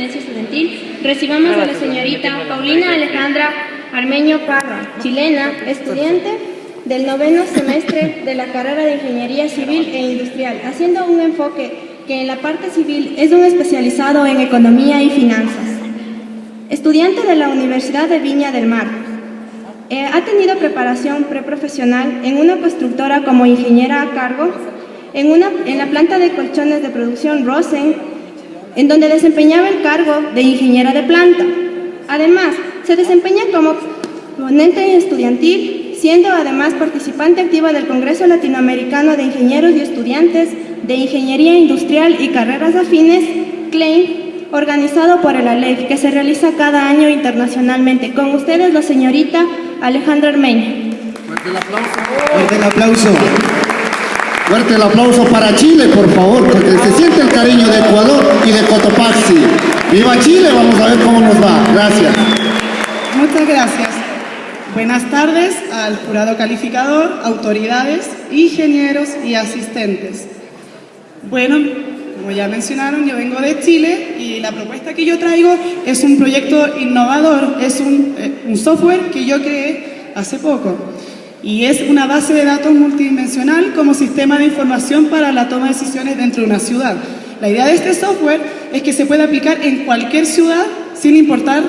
Pertenencia Estudiantil, recibamos a la señorita Paulina Alejandra Armeño Parra, chilena, estudiante del 9º semestre de la carrera de Ingeniería Civil e Industrial, haciendo un enfoque que en la parte civil es un especializado en Economía y Finanzas. Estudiante de la Universidad de Viña del Mar. Ha tenido preparación preprofesional en una constructora como ingeniera a cargo, en la planta de colchones de producción Rosen, en donde desempeñaba el cargo de ingeniera de planta. Además, se desempeña como ponente estudiantil, siendo además participante activa del Congreso Latinoamericano de Ingenieros y Estudiantes de Ingeniería Industrial y Carreras Afines, CLAIM, organizado por el ALEF, que se realiza cada año internacionalmente. Con ustedes, la señorita Alejandra Armeño. Fuerte el aplauso. Fuerte el aplauso. Fuerte el aplauso para Chile, por favor, porque se siente el cariño de Ecuador y de Cotopaxi. ¡Viva Chile! Vamos a ver cómo nos va. Gracias. Muchas gracias. Buenas tardes al jurado calificador, autoridades, ingenieros y asistentes. Bueno, como ya mencionaron, yo vengo de Chile y la propuesta que yo traigo es un proyecto innovador, es un software que yo creé hace poco y es una base de datos multidimensional como sistema de información para la toma de decisiones dentro de una ciudad. La idea de este software es que se puede aplicar en cualquier ciudad sin importar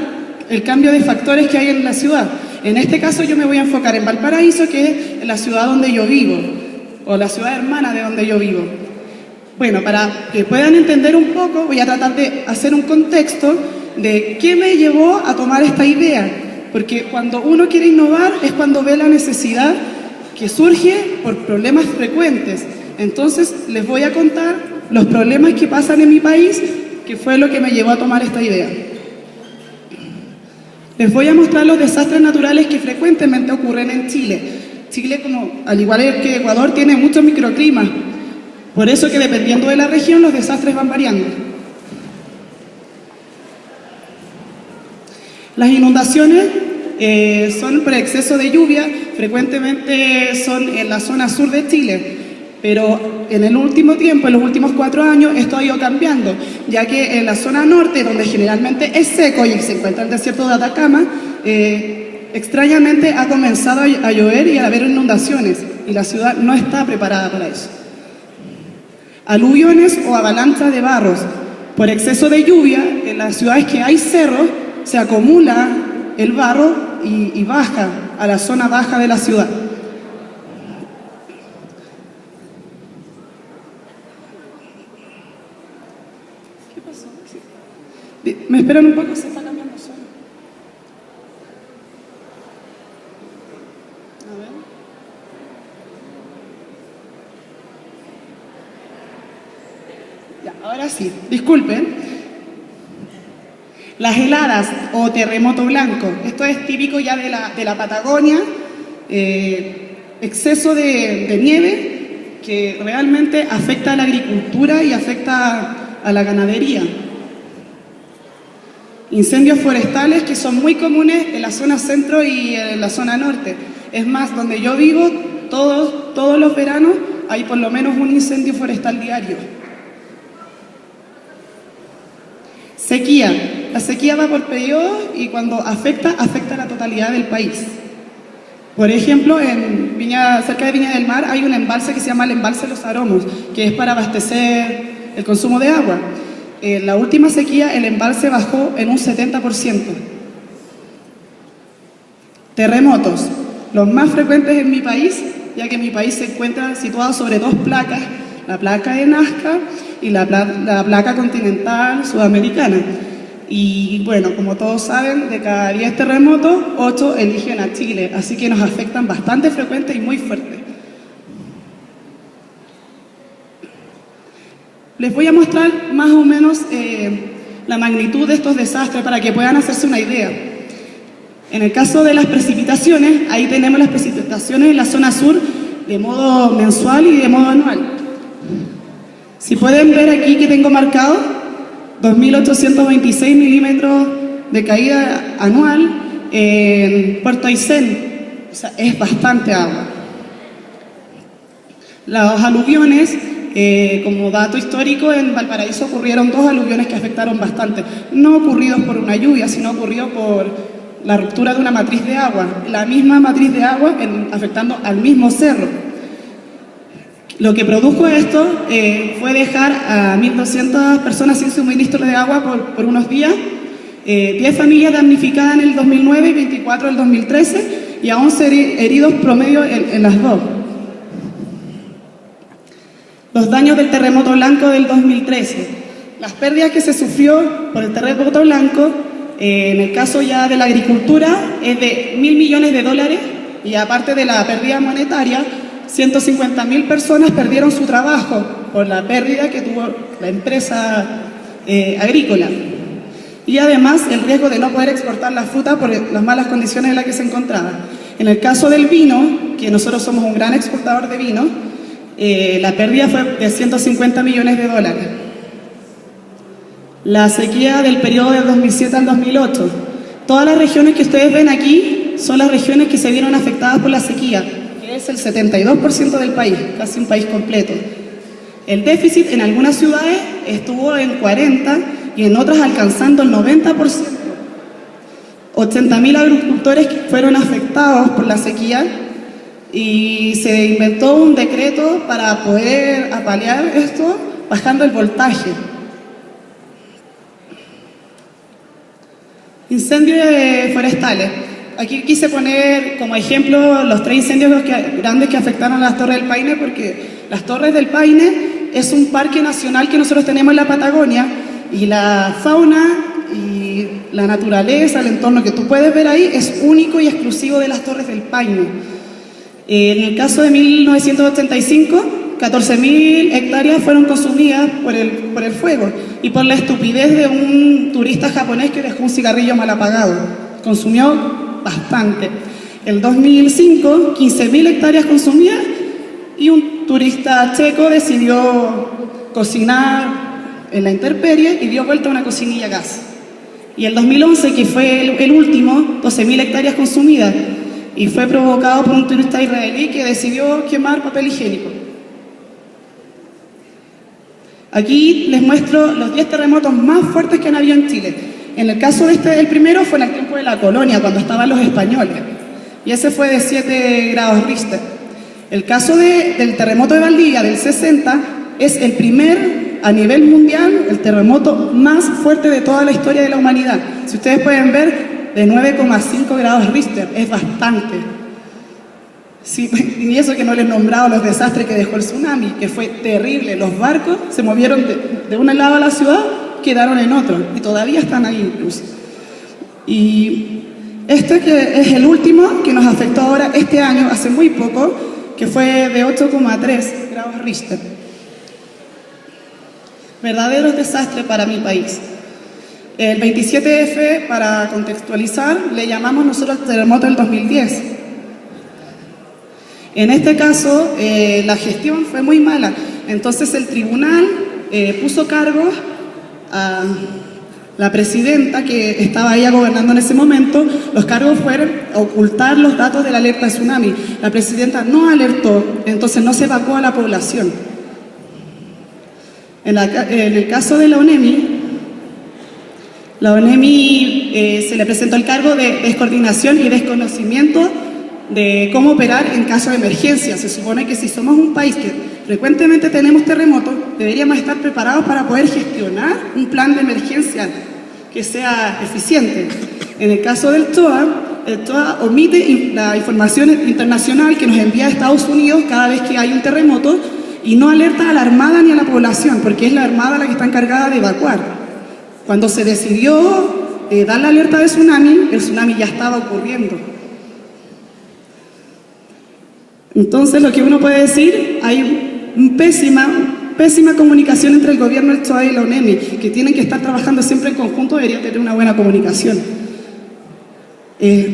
el cambio de factores que hay en la ciudad. En este caso yo me voy a enfocar en Valparaíso, que es la ciudad donde yo vivo, o la ciudad hermana de donde yo vivo. Bueno, para que puedan entender un poco, voy a tratar de hacer un contexto de qué me llevó a tomar esta idea. Porque cuando uno quiere innovar es cuando ve la necesidad que surge por problemas frecuentes. Entonces les voy a contar los problemas que pasan en mi país, que fue lo que me llevó a tomar esta idea. Les voy a mostrar los desastres naturales que frecuentemente ocurren en Chile. Chile, como al igual que Ecuador, tiene muchos microclimas. Por eso que dependiendo de la región los desastres van variando. Las inundaciones son por exceso de lluvia, frecuentemente son en la zona sur de Chile, pero en el último tiempo, en los últimos 4 años, esto ha ido cambiando, ya que en la zona norte, donde generalmente es seco y se encuentra el desierto de Atacama, extrañamente ha comenzado a llover y a haber inundaciones, y la ciudad no está preparada para eso. Aluviones o avalanchas de barros. Por exceso de lluvia, en las ciudades que hay cerros, se acumula el barro y baja a la zona baja de la ciudad. ¿Qué pasó? Sí. ¿Me esperan un poco? Se está cambiando solo. A ver. Ya, ahora sí, disculpen. Las heladas o terremoto blanco, esto es típico ya de la Patagonia, exceso de nieve que realmente afecta a la agricultura y afecta a la ganadería. Incendios forestales que son muy comunes en la zona centro y en la zona norte. Es más, donde yo vivo, todos los veranos hay por lo menos un incendio forestal diario. Sequía. La sequía va por periodos y cuando afecta a la totalidad del país. Por ejemplo, cerca de Viña del Mar hay un embalse que se llama el embalse Los Aromos, que es para abastecer el consumo de agua. En la última sequía el embalse bajó en un 70%. Terremotos. Los más frecuentes en mi país, ya que mi país se encuentra situado sobre 2 placas, la placa de Nazca y la placa continental sudamericana. Y bueno, como todos saben, de cada 10 terremotos, 8 eligen a Chile, así que nos afectan bastante frecuente y muy fuerte. Les voy a mostrar más o menos la magnitud de estos desastres para que puedan hacerse una idea. En el caso de las precipitaciones, ahí tenemos las precipitaciones en la zona sur de modo mensual y de modo anual. Si pueden ver aquí que tengo marcado 2.826 milímetros de caída anual en Puerto Aysén, o sea, es bastante agua. Los aluviones como dato histórico, en Valparaíso ocurrieron 2 aluviones que afectaron bastante, no ocurridos por una lluvia, sino ocurrido por la ruptura de una matriz de agua, la misma matriz de agua afectando al mismo cerro. Lo que produjo esto fue dejar a 1.200 personas sin suministro de agua por unos días, 10 familias damnificadas en el 2009 y 24 en el 2013, y a 11 heridos promedio en las dos. Los daños del terremoto blanco del 2013. Las pérdidas que se sufrió por el terremoto blanco, en el caso ya de la agricultura, es de $1.000 millones, y aparte de la pérdida monetaria, 150.000 personas perdieron su trabajo por la pérdida que tuvo la empresa agrícola. Y además el riesgo de no poder exportar la fruta por las malas condiciones en las que se encontraba. En el caso del vino, que nosotros somos un gran exportador de vino, la pérdida fue de $150 millones. La sequía del periodo del 2007 al 2008. Todas las regiones que ustedes ven aquí son las regiones que se vieron afectadas por la sequía, que es el 72% del país, casi un país completo. El déficit en algunas ciudades estuvo en 40% y en otras alcanzando el 90%. 80.000 agricultores fueron afectados por la sequía y se inventó un decreto para poder apalear esto bajando el voltaje. Incendios forestales. Aquí quise poner como ejemplo los 3 incendios grandes que afectaron a las Torres del Paine, porque las Torres del Paine es un parque nacional que nosotros tenemos en la Patagonia, y la fauna y la naturaleza, el entorno que tú puedes ver ahí es único y exclusivo de las Torres del Paine. En el caso de 1985, 14.000 hectáreas fueron consumidas por el fuego y por la estupidez de un turista japonés que dejó un cigarrillo mal apagado. Consumió bastante. En 2005, 15.000 hectáreas consumidas y un turista checo decidió cocinar en la intemperie y dio vuelta a una cocinilla a gas. Y el 2011, que fue el último, 12.000 hectáreas consumidas, y fue provocado por un turista israelí que decidió quemar papel higiénico. Aquí les muestro los 10 terremotos más fuertes que han habido en Chile. En el caso de el primero fue en el tiempo de la colonia, cuando estaban los españoles, y ese fue de 7 grados Richter. El caso del terremoto de Valdivia del 60 es el primer a nivel mundial, el terremoto más fuerte de toda la historia de la humanidad. Si ustedes pueden ver, de 9,5 grados Richter, es bastante. Sí, y eso que no les he nombrado los desastres que dejó el tsunami, que fue terrible. Los barcos se movieron de un lado a la ciudad, quedaron en otro, y todavía están ahí incluso. Y este que es el último que nos afectó ahora este año, hace muy poco, que fue de 8,3 grados Richter. Verdaderos desastres para mi país. El 27F, para contextualizar, le llamamos nosotros el terremoto del 2010. En este caso, la gestión fue muy mala. Entonces el tribunal puso cargos a la presidenta que estaba ella gobernando en ese momento. Los cargos fueron ocultar los datos de la alerta de tsunami. La presidenta no alertó, entonces no se evacuó a la población. En el caso de la ONEMI se le presentó el cargo de descoordinación y desconocimiento de cómo operar en caso de emergencia. Se supone que si somos un país que frecuentemente tenemos terremotos, deberíamos estar preparados para poder gestionar un plan de emergencia que sea eficiente. En el caso del TOA, el TOA omite la información internacional que nos envía a Estados Unidos cada vez que hay un terremoto y no alerta a la Armada ni a la población, porque es la Armada la que está encargada de evacuar. Cuando se decidió dar la alerta de tsunami, el tsunami ya estaba ocurriendo. Entonces, lo que uno puede decir, hay pésima comunicación entre el gobierno, el TOA y la ONEMI, que tienen que estar trabajando siempre en conjunto, deberían tener una buena comunicación.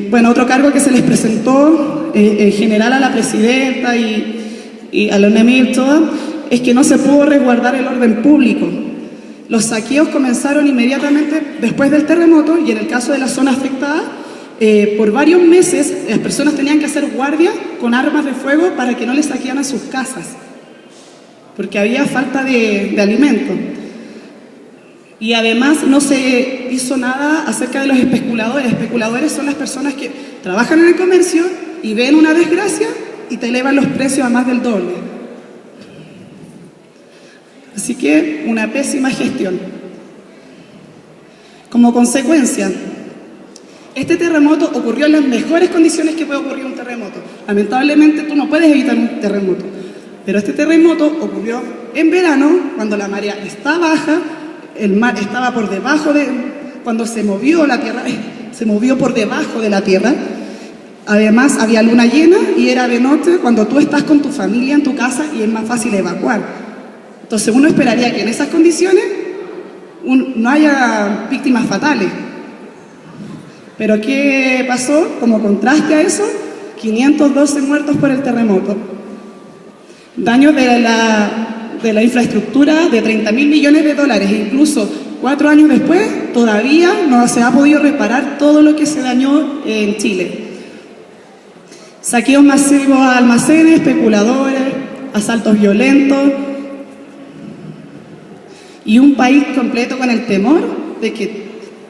Bueno, otro cargo que se les presentó en general a la presidenta y a la ONEMI y el TOA es que no se pudo resguardar el orden público. Los saqueos comenzaron inmediatamente después del terremoto y en el caso de la zona afectada, por varios meses las personas tenían que hacer guardia con armas de fuego para que no les saquearan sus casas. porque había falta de alimento. Y además no se hizo nada acerca de los especuladores. Especuladores son las personas que trabajan en el comercio y ven una desgracia y te elevan los precios a más del doble. Así que una pésima gestión. Como consecuencia, este terremoto ocurrió en las mejores condiciones que puede ocurrir un terremoto. Lamentablemente tú no puedes evitar un terremoto, pero este terremoto ocurrió en verano, cuando la marea está baja, el mar estaba por debajo de... Cuando se movió la tierra, se movió por debajo de la tierra. Además había luna llena y era de noche, cuando tú estás con tu familia en tu casa y es más fácil evacuar. Entonces uno esperaría que en esas condiciones no haya víctimas fatales. Pero ¿qué pasó? Como contraste a eso, 512 muertos por el terremoto. Daños de la infraestructura de 30.000 millones de dólares. Incluso 4 años después, todavía no se ha podido reparar todo lo que se dañó en Chile. Saqueos masivos a almacenes, especuladores, asaltos violentos. Y un país completo con el temor de que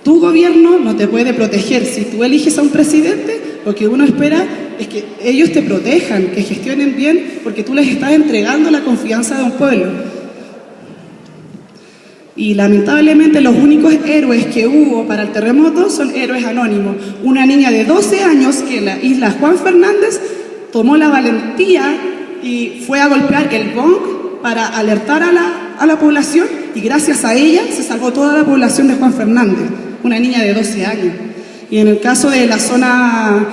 tu gobierno no te puede proteger. Si tú eliges a un presidente, lo que uno espera es que ellos te protejan, que gestionen bien, porque tú les estás entregando la confianza de un pueblo. Y lamentablemente los únicos héroes que hubo para el terremoto son héroes anónimos. Una niña de 12 años que en la isla Juan Fernández tomó la valentía y fue a golpear el gong para alertar a la población, y gracias a ella se salvó toda la población de Juan Fernández. Una niña de 12 años. Y en el caso de la zona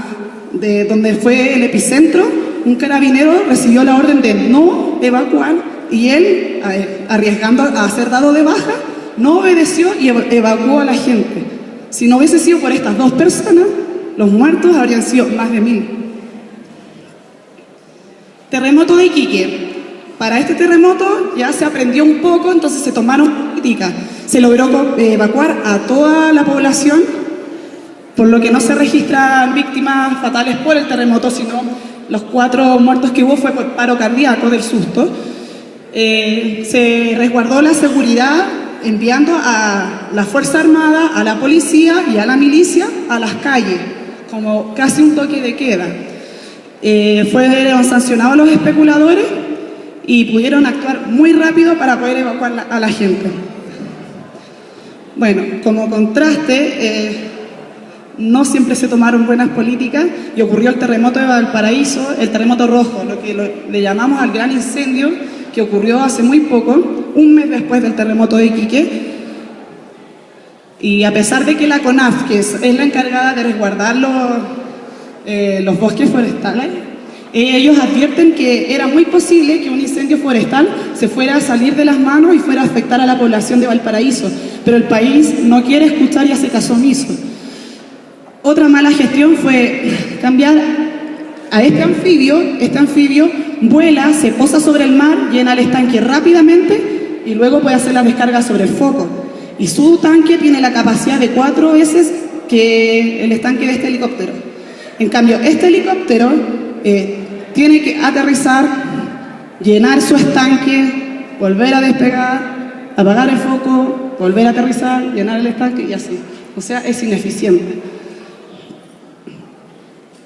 de donde fue el epicentro, un carabinero recibió la orden de no evacuar y él, arriesgando a ser dado de baja, no obedeció y evacuó a la gente. Si no hubiese sido por estas dos personas, los muertos habrían sido más de 1.000. Terremoto de Iquique. Para este terremoto ya se aprendió un poco, entonces se tomaron políticas. Se logró evacuar a toda la población, por lo que no se registran víctimas fatales por el terremoto, sino los 4 muertos que hubo fue por paro cardíaco del susto. Se resguardó la seguridad enviando a la Fuerza Armada, a la policía y a la milicia a las calles, como casi un toque de queda. Fueron sancionados los especuladores y pudieron actuar muy rápido para poder evacuar a la gente. Bueno, como contraste, no siempre se tomaron buenas políticas y ocurrió el terremoto de Valparaíso, el terremoto rojo, lo que le llamamos al gran incendio que ocurrió hace muy poco, un mes después del terremoto de Iquique. Y a pesar de que la CONAF, que es la encargada de resguardar los bosques forestales, ellos advierten que era muy posible que un incendio forestal se fuera a salir de las manos y fuera a afectar a la población de Valparaíso, pero el país no quiere escuchar y hace caso omiso. Otra mala gestión fue cambiar a este anfibio vuela, se posa sobre el mar, llena el estanque rápidamente y luego puede hacer la descarga sobre el foco. Y su tanque tiene la capacidad de 4 veces que el estanque de este helicóptero. En cambio, este helicóptero tiene que aterrizar, llenar su estanque, volver a despegar, apagar el foco, volver a aterrizar, llenar el estanque y así. O sea, es ineficiente.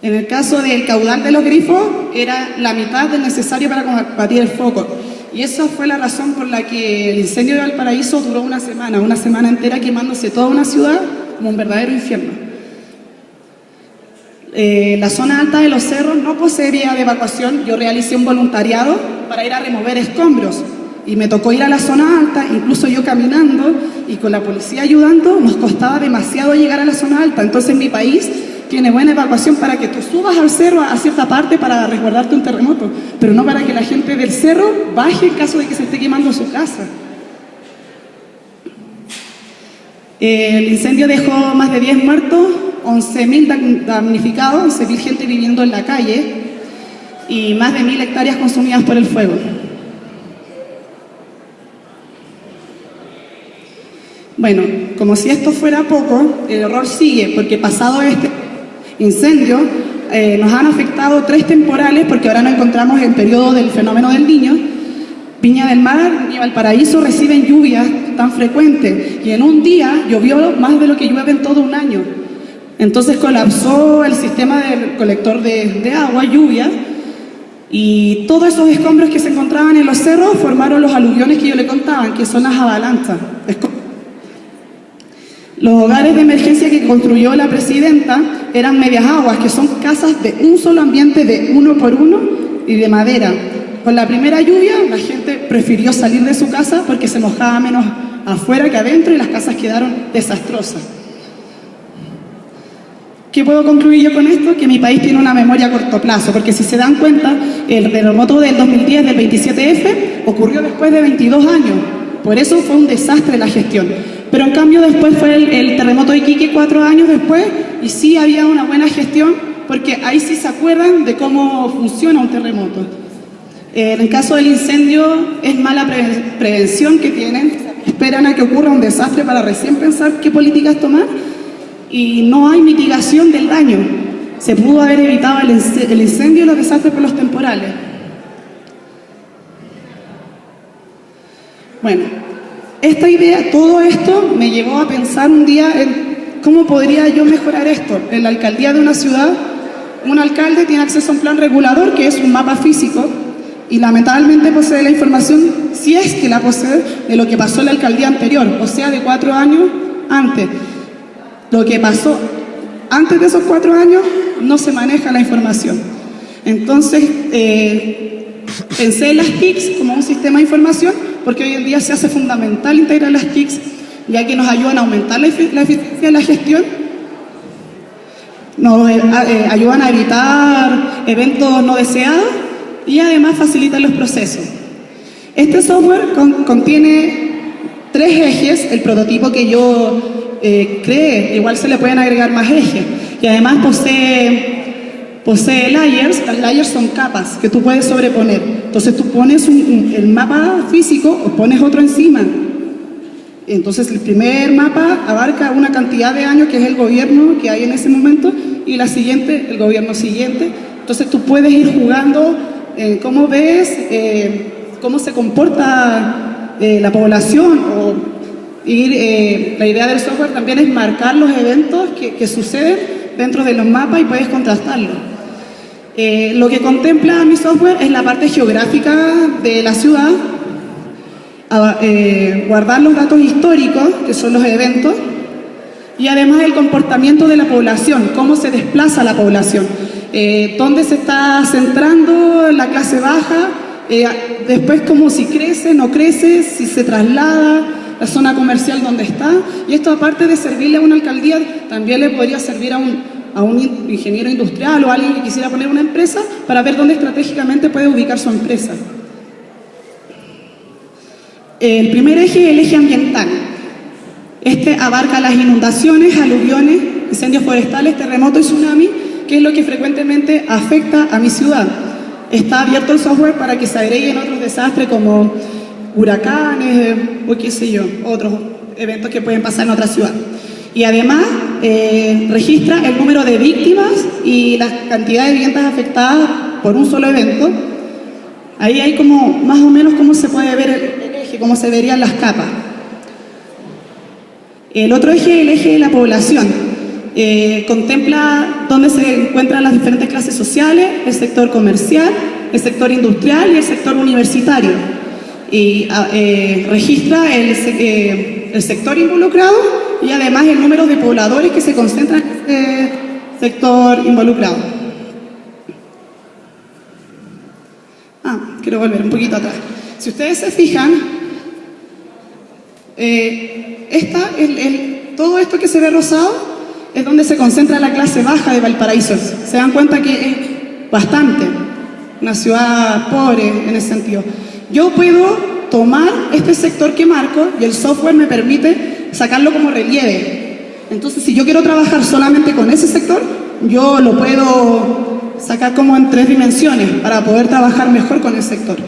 En el caso del caudal de los grifos, era la mitad del necesario para combatir el foco. Y esa fue la razón por la que el incendio de Valparaíso duró una semana entera quemándose toda una ciudad como un verdadero infierno. La zona alta de los cerros no posee vía de evacuación. Yo realicé un voluntariado para ir a remover escombros y me tocó ir a la zona alta, incluso yo caminando y con la policía ayudando, nos costaba demasiado llegar a la zona alta. Entonces mi país tiene buena evacuación para que tú subas al cerro a cierta parte para resguardarte un terremoto, pero no para que la gente del cerro baje en caso de que se esté quemando su casa. El incendio dejó más de 10 muertos, 11.000 damnificados, 11.000 gente viviendo en la calle y más de 1.000 hectáreas consumidas por el fuego. Bueno, como si esto fuera poco, el horror sigue, porque pasado este incendio nos han afectado 3 temporales, porque ahora nos encontramos en el periodo del fenómeno del Niño, Viña del Mar y Valparaíso reciben lluvias tan frecuentes y en un día llovió más de lo que llueve en todo un año. Entonces colapsó el sistema del colector de agua, lluvia, y todos esos escombros que se encontraban en los cerros formaron los aluviones que yo le contaba, que son las avalanchas. Los hogares de emergencia que construyó la presidenta eran medias aguas, que son casas de un solo ambiente de 1 por 1 y de madera. Con la primera lluvia, la gente prefirió salir de su casa porque se mojaba menos afuera que adentro y las casas quedaron desastrosas. ¿Qué puedo concluir yo con esto? Que mi país tiene una memoria a corto plazo, porque si se dan cuenta, el terremoto del 2010, del 27F, ocurrió después de 22 años. Por eso fue un desastre la gestión. Pero en cambio después fue el terremoto de Iquique 4 años después, y sí había una buena gestión, porque ahí sí se acuerdan de cómo funciona un terremoto. En el caso del incendio, es mala prevención que tienen, esperan a que ocurra un desastre para recién pensar qué políticas tomar, y no hay mitigación del daño. Se pudo haber evitado el incendio y los desastres por los temporales. Bueno, esta idea, todo esto me llevó a pensar un día en cómo podría yo mejorar esto. En la alcaldía de una ciudad, un alcalde tiene acceso a un plan regulador que es un mapa físico y lamentablemente posee la información, si es que la posee, de lo que pasó en la alcaldía anterior, o sea, de 4 años antes. Lo que pasó antes de esos 4 años no se maneja la información. Entonces, pensé en las TICs como un sistema de información, porque hoy en día se hace fundamental integrar las TICs, ya que nos ayudan a aumentar la eficiencia de la gestión, nos ayudan a evitar eventos no deseados y además facilitan los procesos. Este software contiene 3 ejes, el prototipo que yo cree, igual se le pueden agregar más ejes, y además posee layers. Las layers son capas que tú puedes sobreponer. Entonces tú pones el mapa físico o pones otro encima. Entonces el primer mapa abarca una cantidad de años que es el gobierno que hay en ese momento y la siguiente, el gobierno siguiente. Entonces tú puedes ir jugando cómo ves, cómo se comporta la población o la idea del software también es marcar los eventos que suceden dentro de los mapas y puedes contrastarlos. Lo que contempla mi software es la parte geográfica de la ciudad, guardar los datos históricos, que son los eventos, y además el comportamiento de la población, cómo se desplaza la población, dónde se está centrando la clase baja, después como si crece, no crece, si se traslada, la zona comercial donde está, y esto aparte de servirle a una alcaldía, también le podría servir a un ingeniero industrial o a alguien que quisiera poner una empresa para ver dónde estratégicamente puede ubicar su empresa. El primer eje es el eje ambiental. Este abarca las inundaciones, aluviones, incendios forestales, terremotos y tsunami, que es lo que frecuentemente afecta a mi ciudad. Está abierto el software para que se agreguen otros desastres como huracanes o qué sé yo, otros eventos que pueden pasar en otra ciudad. Y además registra el número de víctimas y la cantidad de viviendas afectadas por un solo evento. Ahí hay como más o menos cómo se puede ver el eje, cómo se verían las capas. El otro eje es el eje de la población. Contempla dónde se encuentran las diferentes clases sociales, el sector comercial, el sector industrial y el sector universitario. Y registra el sector involucrado y además el número de pobladores que se concentran en este sector involucrado. Quiero volver un poquito atrás. Si ustedes se fijan, todo esto que se ve rosado es donde se concentra la clase baja de Valparaíso. Se dan cuenta que es bastante, una ciudad pobre en ese sentido. Yo puedo tomar este sector que marco y el software me permite sacarlo como relieve. Entonces, si yo quiero trabajar solamente con ese sector, yo lo puedo sacar como en 3 dimensiones para poder trabajar mejor con el sector.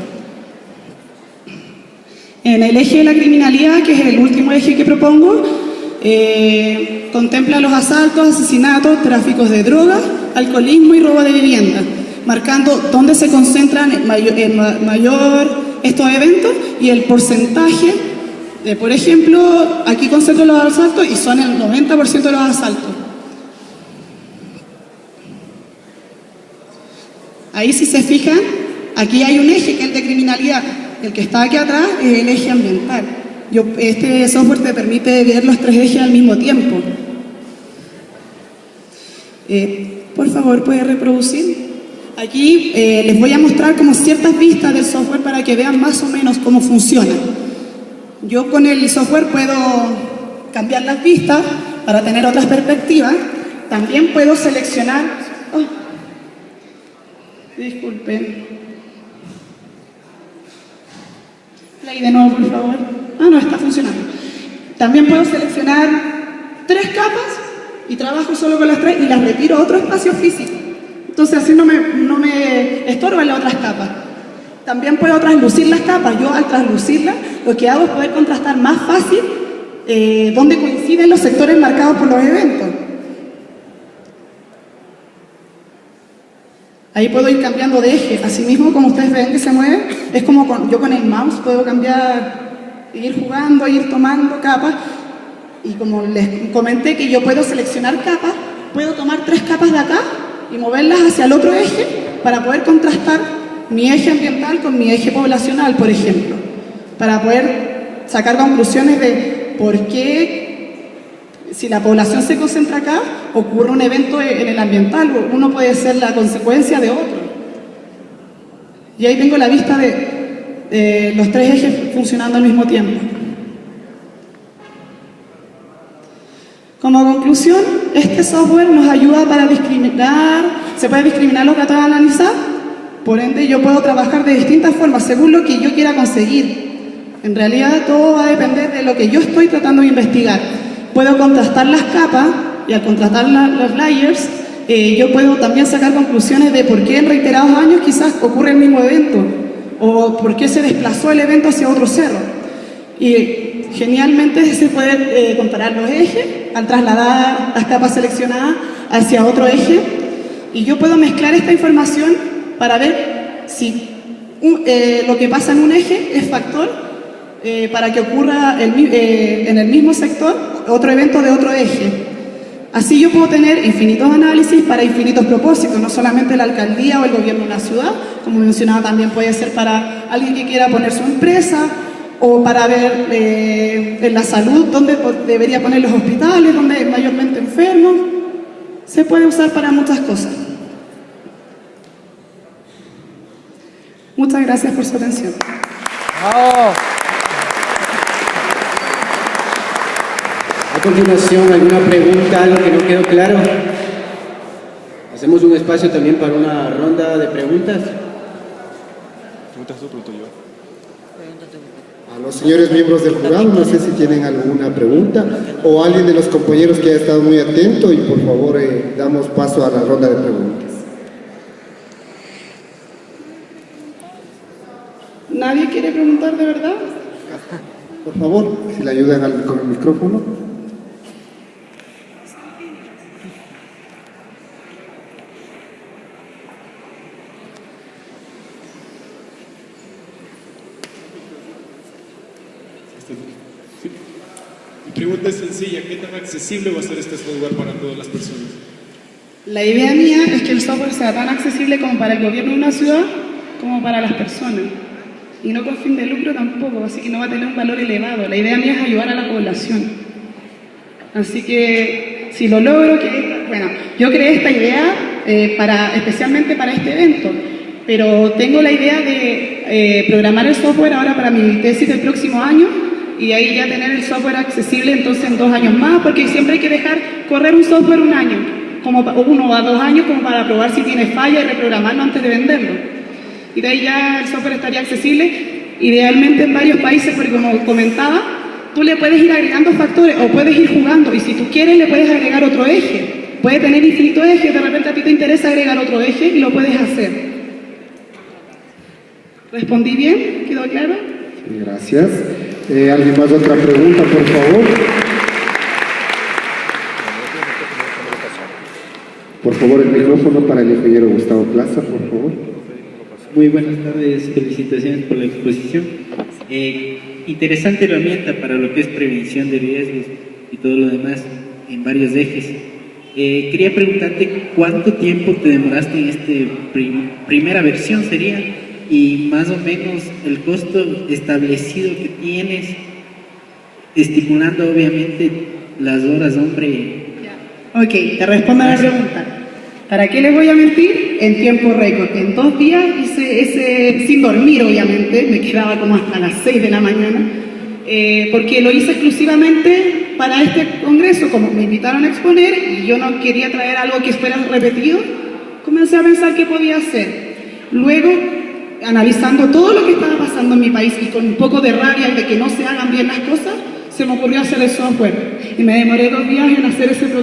En el eje de la criminalidad, que es el último eje que propongo, contempla los asaltos, asesinatos, tráficos de drogas, alcoholismo y robo de vivienda, marcando dónde se concentran mayor estos eventos y el porcentaje de, por ejemplo, aquí concentro los asaltos y son el 90% de los asaltos. Ahí si se fijan, aquí hay un eje que es el de criminalidad. El que está aquí atrás es el eje ambiental. Este software te permite ver los tres ejes al mismo tiempo. Por favor, ¿puede reproducir? Aquí les voy a mostrar como ciertas vistas del software para que vean más o menos cómo funciona. Yo con el software puedo cambiar las vistas para tener otras perspectivas. También puedo seleccionar... disculpen. Play de nuevo, por favor. No, está funcionando. También puedo seleccionar 3 capas y trabajo solo con las 3 y las retiro a otro espacio físico. Entonces así no me estorban las otras capas. También puedo traslucir las capas. Yo al traslucirlas lo que hago es poder contrastar más fácil dónde coinciden los sectores marcados por los eventos. Ahí puedo ir cambiando de eje. Asimismo, como ustedes ven que se mueve, es como yo con el mouse puedo cambiar, ir jugando, ir tomando capas. Y como les comenté que yo puedo seleccionar capas, puedo tomar 3 capas de acá y moverlas hacia el otro eje para poder contrastar mi eje ambiental con mi eje poblacional, por ejemplo. Para poder sacar conclusiones de por qué, si la población se concentra acá, ocurre un evento en el ambiental. Uno puede ser la consecuencia de otro. Y ahí tengo la vista de los 3 ejes funcionando al mismo tiempo. Como conclusión, este software nos ayuda para discriminar, se puede discriminar los datos a analizar, por ende yo puedo trabajar de distintas formas según lo que yo quiera conseguir. En realidad todo va a depender de lo que yo estoy tratando de investigar. Puedo contrastar las capas y al contrastar los layers, yo puedo también sacar conclusiones de por qué en reiterados años quizás ocurre el mismo evento o por qué se desplazó el evento hacia otro cerro. Y genialmente se puede comparar los ejes al trasladar las capas seleccionadas hacia otro eje y yo puedo mezclar esta información para ver si lo que pasa en un eje es factor para que ocurra en el mismo sector otro evento de otro eje. Así yo puedo tener infinitos análisis para infinitos propósitos, no solamente la alcaldía o el gobierno de una ciudad, como mencionaba también puede ser para alguien que quiera poner su empresa, o para ver en la salud dónde debería poner los hospitales, dónde hay mayormente enfermos. Se puede usar para muchas cosas. Muchas gracias por su atención. ¡Bravo! A continuación, ¿alguna pregunta, algo que no quedó claro? Hacemos un espacio también para una ronda de preguntas. ¿Preguntas tú, pregunto yo? A los señores miembros del jurado, no sé si tienen alguna pregunta o alguien de los compañeros que haya estado muy atento y por favor damos paso a la ronda de preguntas. ¿Nadie quiere preguntar de verdad? Por favor, si le ayudan con el micrófono. Mi pregunta es sencilla, ¿qué tan accesible va a ser este software para todas las personas? La idea mía es que el software sea tan accesible como para el gobierno de una ciudad como para las personas. Y no con fin de lucro tampoco, así que no va a tener un valor elevado. La idea mía es ayudar a la población. Así que si lo logro, yo creé esta idea especialmente para este evento, pero tengo la idea de programar el software ahora para mi tesis del próximo año y ahí ya tener el software accesible entonces en 2 años más, porque siempre hay que dejar correr un software 1 año, como 1 a 2 años, como para probar si tiene falla y reprogramarlo antes de venderlo. Y de ahí ya el software estaría accesible, idealmente en varios países, porque como comentaba, tú le puedes ir agregando factores o puedes ir jugando, y si tú quieres le puedes agregar otro eje. Puede tener infinitos ejes, de repente a ti te interesa agregar otro eje y lo puedes hacer. ¿Respondí bien? ¿Quedó claro? Sí, gracias. ¿Alguien más otra pregunta, por favor? Por favor, el micrófono para el ingeniero Gustavo Plaza, por favor. Muy buenas tardes, felicitaciones por la exposición. Interesante herramienta para lo que es prevención de riesgos y todo lo demás en varios ejes. Quería preguntarte cuánto tiempo te demoraste en esta primera versión sería, y más o menos el costo establecido que tienes, estipulando obviamente las horas hombre. Ok, te respondo a la pregunta. ¿Para qué les voy a mentir? En tiempo récord. En 2 días hice ese, sin dormir obviamente, me quedaba como hasta las 6 de la mañana, porque lo hice exclusivamente para este congreso. Como me invitaron a exponer y yo no quería traer algo que fuera repetido, comencé a pensar qué podía hacer. Luego, analizando todo lo que estaba pasando en mi país y con un poco de rabia de que no se hagan bien las cosas, se me ocurrió hacer el software y me demoré 2 días en hacer ese protocolo.